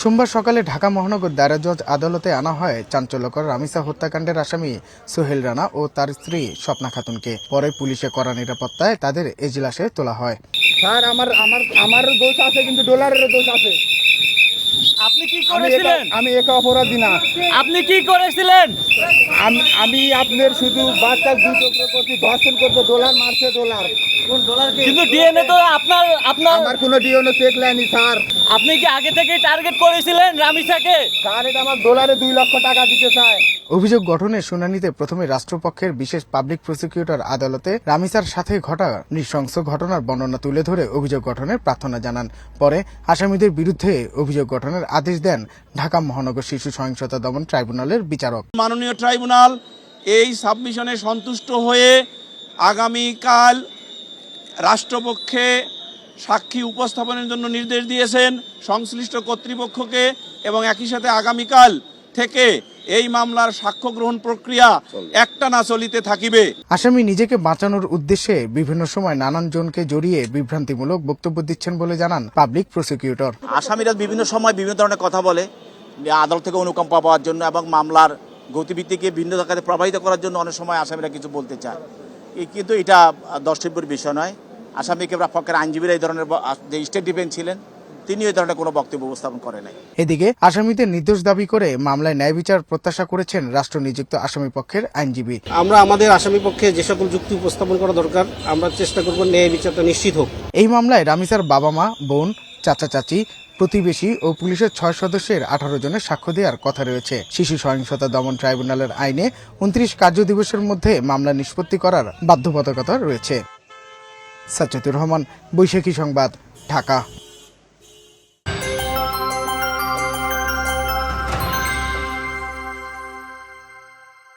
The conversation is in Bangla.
সোমবার সকালে ঢাকা মহানগর দায়রা জজ আদালতে আনা হয় চাঞ্চল্যকর রামিসা হত্যাকাণ্ডের আসামি সোহেল রানা ও তার স্ত্রী স্বপ্না খাতুনকে। পরে পুলিশে কড়া নিরাপত্তায় তাদের এজলাসে তোলা হয়। স্যার আমারও দোষ আছে, কিন্তু ডলারেরও দোষ আছে। আপনি কি করেছিলেন? আমি একা অপরাধী না। আপনি কি করেছিলেন? আমি আপনার শুধু বাচ্চা দুই টুকরো করছি, ধর্ষণ করতে ডলার মারছে ডলার। কিন্তু ডিএনএ তো আপনার আমার কোনো ডিএনএ চেক লাইনি স্যার। আপনি কি আগে থেকে টার্গেট করেছিলেন রামিসাকে? স্যার এটা আমার ডলারে 2 লক্ষ টাকা দিতে চায়। অভিযোগ গঠনের শুনানিতে প্রথমে রাষ্ট্রপক্ষের বিশেষ পাবলিক প্রসিকিউটর আদালতে রামিসার সাথে ঘটা নৃশংস ঘটনার বর্ণনা তুলে ধরে অভিযোগ গঠনের প্রার্থনা জানান। পরে আসামিদের বিরুদ্ধে অভিযোগ গঠনের আদেশ দেন ঢাকা মহানগর শিশু সহিংসতা দমন ট্রাইব্যুনালের বিচারক। মাননীয় ট্রাইব্যুনাল এই সাবমিশনে সন্তুষ্ট হয়ে আগামীকাল রাষ্ট্রপক্ষে সাক্ষী উপস্থাপনের জন্য নির্দেশ দিয়েছেন সংশ্লিষ্ট কর্তৃপক্ষকে, এবং একই সাথে আগামীকাল থেকে এই মামলার সাক্ষ্য গ্রহণ প্রক্রিয়া একটানা চলিতে থাকিবে। আসামি নিজেকে বাঁচানোর উদ্দেশ্যে বিভিন্ন সময় নানান জনকে জড়িয়ে বিভ্রান্তিমূলক বক্তব্য দিচ্ছেন বলে জানান পাবলিক প্রসিকিউটর। আসামিরা বিভিন্ন সময় বিভিন্ন ধরনের কথা বলে আদালত থেকে অনুকম্পা পাওয়ার জন্য এবং মামলার গতিবিধিকে ভিন্ন জায়গাতে প্রবাহিত করার জন্য অনেক সময় আসামিরা কিছু বলতে চায়, কিন্তু এটা দ্রষ্টব্যের বিষয় নয়। আসামিকে পক্ষের আইনজীবীরা এই ধরনের, যে স্টেট ডিফেন্স ছিলেন তিনি এই ধরনের কোনো বক্তব্য উপস্থাপন করে নাই। এদিকে আসামিদের নির্দোষ দাবি করে মামলায় ন্যায় বিচার প্রত্যাশা করেছেন রাষ্ট্র নিযুক্ত আসামি পক্ষের আইনজীবী। আমরা আমাদের আসামি পক্ষে যে সকল যুক্তি উপস্থাপন করা দরকার আমরা চেষ্টা করব ন্যায় বিচারটা নিশ্চিত হোক। এই মামলায় রামিসার বাবা মা, বোন, চাচা চাচি, প্রতিবেশী ও পুলিশের 6 সদস্যের 18 জনের সাক্ষ্য দেওয়ার কথা রয়েছে। শিশু সহিংসতা দমন ট্রাইব্যুনালের আইনে 29 কার্য দিবসের মধ্যে মামলা নিষ্পত্তি করার বাধ্যবাধকতা রয়েছে। সাজ্জাদুর রহমান, বৈশাখী সংবাদ, ঢাকা।